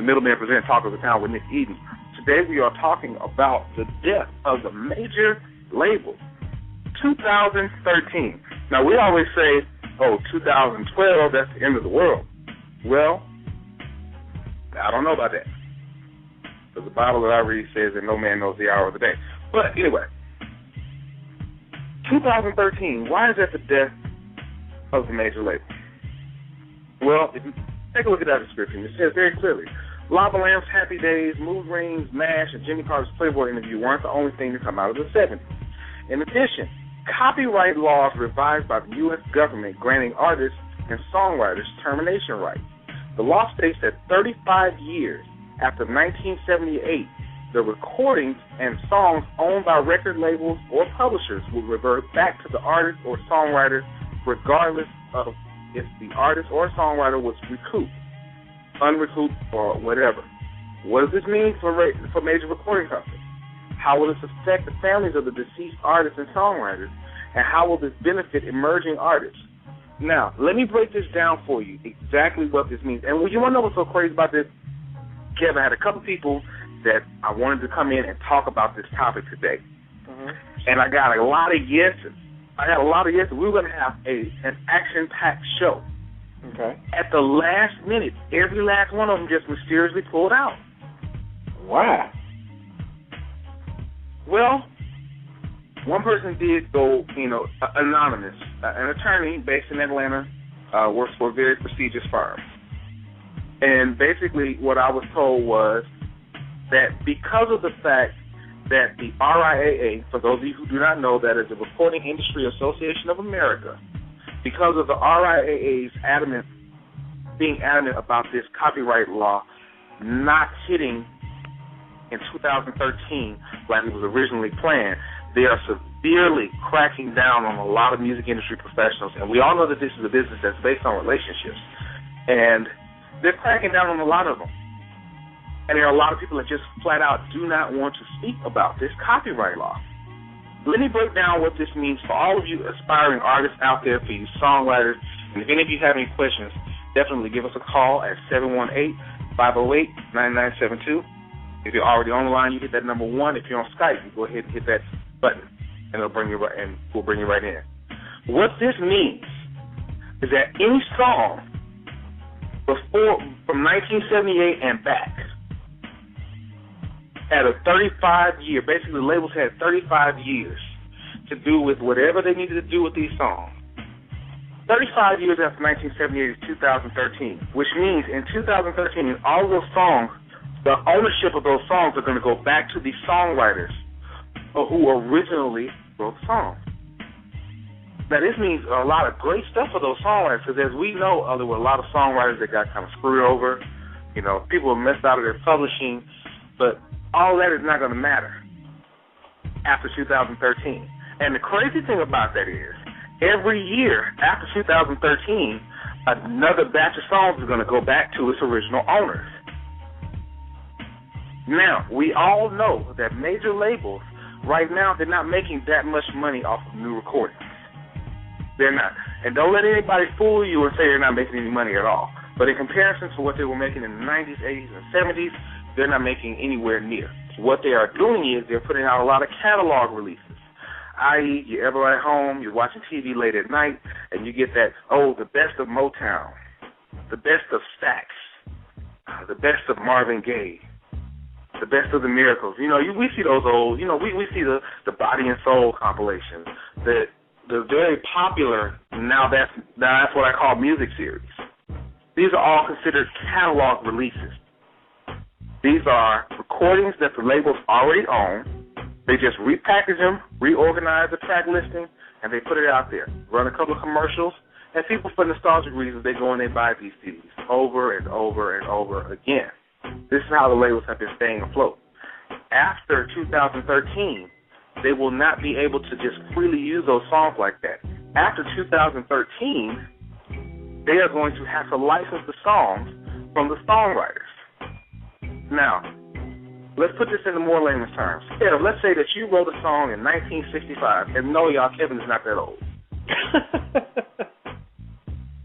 The Middleman presents Talk of the Town with Nick Eden. Today we are talking about the death of the major label, 2013. Now we always say, 2012, that's the end of the world. Well, I don't know about that. Because the Bible that I read says that no man knows the hour of the day. But anyway, 2013, why is that the death of the major label? Well, if you take a look at that description, it says very clearly, Lava Lamb's Happy Days, Mood Rings, MASH, and Jimmy Carter's Playboy interview weren't the only thing to come out of the 70s. In addition, copyright laws revised by the U.S. government granting artists and songwriters termination rights. The law states that 35 years after 1978, the recordings and songs owned by record labels or publishers will revert back to the artist or songwriter regardless of if the artist or songwriter was recouped, unrecouped, or whatever. What does this mean for major recording companies? How will this affect the families of the deceased artists and songwriters? And how will this benefit emerging artists? Now, let me break this down for you, exactly what this means. And you want to know what's so crazy about this? Kevin, I had a couple people that I wanted to come in and talk about this topic today. Mm-hmm. And I got a lot of yeses. We were going to have an action-packed show. Okay. At the last minute, every last one of them just mysteriously pulled out. Why? Well, one person did go, anonymous. An attorney based in Atlanta, works for a very prestigious firm. And basically what I was told was that because of the fact that the RIAA, for those of you who do not know, that is the Recording Industry Association of America, because of the RIAA's being adamant about this copyright law not hitting in 2013 like it was originally planned, they are severely cracking down on a lot of music industry professionals. And we all know that this is a business that's based on relationships. And they're cracking down on a lot of them. And there are a lot of people that just flat out do not want to speak about this copyright law. Let me break down what this means for all of you aspiring artists out there, for you songwriters. And if any of you have any questions, definitely give us a call at 718-508-9972. If you're already on the line, you hit that number 1. If you're on Skype, you go ahead and hit that button, and we'll bring you right in. What this means is that any song from 1978 and back, at a 35-year, basically labels had 35 years to do with whatever they needed to do with these songs. 35 years after 1978 is 2013, which means in 2013, all of those songs, the ownership of those songs are going to go back to the songwriters who originally wrote the songs. Now, this means a lot of great stuff for those songwriters, because as we know, there were a lot of songwriters that got kind of screwed over. People were messed out of their publishing, but all that is not going to matter after 2013. And the crazy thing about that is, every year after 2013, another batch of songs is going to go back to its original owners. Now, we all know that major labels, right now, they're not making that much money off of new recordings. They're not. And don't let anybody fool you and say they're not making any money at all. But in comparison to what they were making in the 90s, 80s, and 70s, they're not making anywhere near. What they are doing is they're putting out a lot of catalog releases, i.e., you're ever at home, you're watching TV late at night, and you get that, the best of Motown, the best of Stax, the best of Marvin Gaye, the best of the Miracles. We see those old, we see the Body and Soul compilations, the very popular, now that's what I call music series. These are all considered catalog releases. These are recordings that the labels already own. They just repackage them, reorganize the track listing, and they put it out there. Run a couple of commercials, and people, for nostalgic reasons, they go and they buy these CDs over and over and over again. This is how the labels have been staying afloat. After 2013, they will not be able to just freely use those songs like that. After 2013, they are going to have to license the songs from the songwriters. Now, let's put this into more layman's terms. Kev, let's say that you wrote a song in 1965, and no, y'all, Kevin is not that old.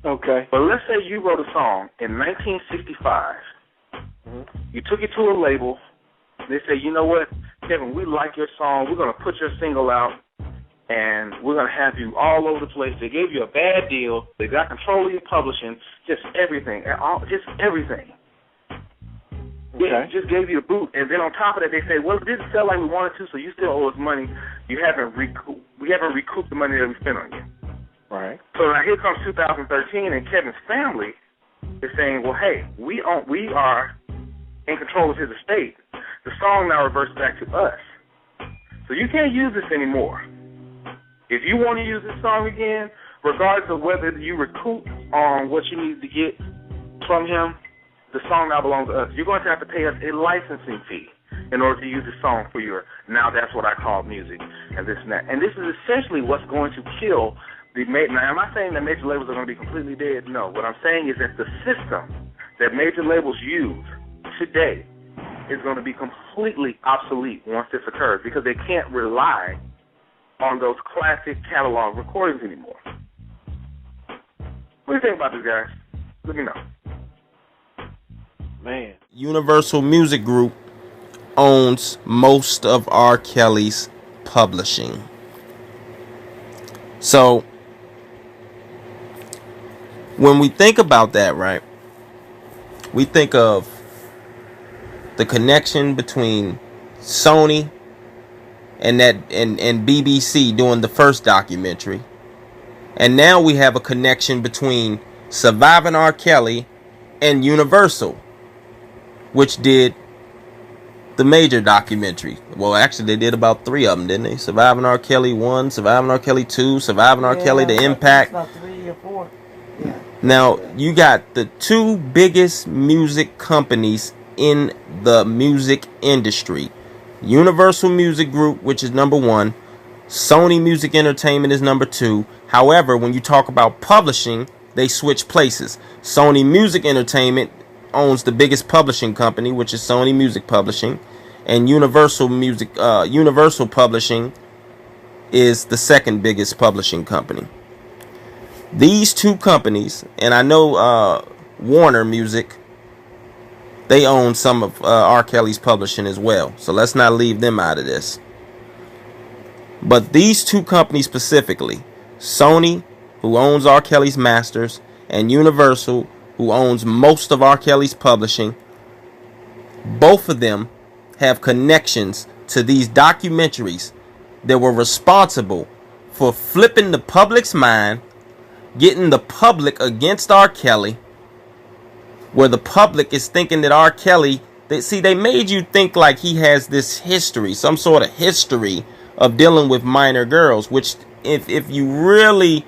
Okay. But let's say you wrote a song in 1965, You took it to a label. They say, you know what, Kevin, we like your song. We're going to put your single out, and we're going to have you all over the place. They gave you a bad deal. They got control of your publishing, just everything, just everything. Okay. They just gave you a boot, and then on top of that, they say, well, it didn't sell like we wanted to, so you still owe us money. We haven't recouped the money that we spent on you. Right. So now here comes 2013, and Kevin's family is saying, well, hey, we are in control of his estate. The song now reverts back to us. So you can't use this anymore. If you want to use this song again, regardless of whether you recoup on what you need to get from him, the song now belongs to us. You're going to have to pay us a licensing fee in order to use the song for your, now that's what I call music, and this and that. And this is essentially what's going to kill the major. Now, am I saying that major labels are going to be completely dead? No. What I'm saying is that the system that major labels use today is going to be completely obsolete once this occurs, because they can't rely on those classic catalog recordings anymore. What do you think about this, guys? Let me know. Man. Universal Music Group owns most of R. Kelly's publishing. So, when we think about that, right, we think of the connection between Sony and BBC doing the first documentary. And now we have a connection between Surviving R. Kelly and Universal, which did the major documentary. Well, actually, they did about 3 of them, didn't they? Surviving R. Kelly 1, Surviving R. Kelly 2, Surviving R. Kelly, The Impact. About 3 or 4. Yeah. Now, you got the 2 biggest music companies in the music industry. Universal Music Group, which is number 1. Sony Music Entertainment is number 2. However, when you talk about publishing, they switch places. Sony Music Entertainment owns the biggest publishing company, which is Sony Music Publishing, and Universal Publishing is the second biggest publishing company. These 2 companies, and I know Warner Music, they own some of R. Kelly's publishing as well, so let's not leave them out of this. But these 2 companies specifically, Sony, who owns R. Kelly's masters, and Universal, who owns most of R. Kelly's publishing, both of them have connections to these documentaries that were responsible for flipping the public's mind, getting the public against R. Kelly, where the public is thinking that R. Kelly, they made you think like he has this history, some sort of history of dealing with minor girls, which if you really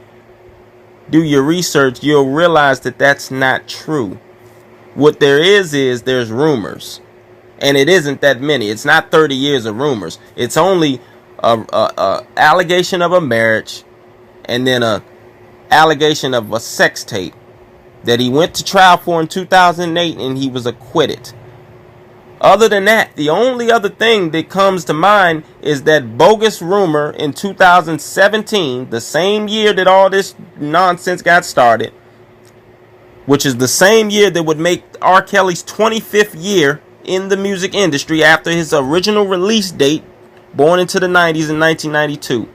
do your research, you'll realize that that's not true. What there is there's rumors, and it isn't that many. It's not 30 years of rumors. It's only a allegation of a marriage, and then a allegation of a sex tape that he went to trial for in 2008, and he was acquitted. Other than that, the only other thing that comes to mind is that bogus rumor in 2017, the same year that all this nonsense got started, which is the same year that would make R. Kelly's 25th year in the music industry after his original release date, born into the 90s in 1992.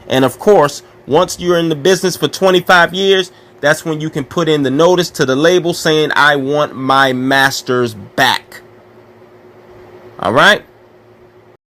And of course, once you're in the business for 25 years, that's when you can put in the notice to the label saying, I want my masters back. All right.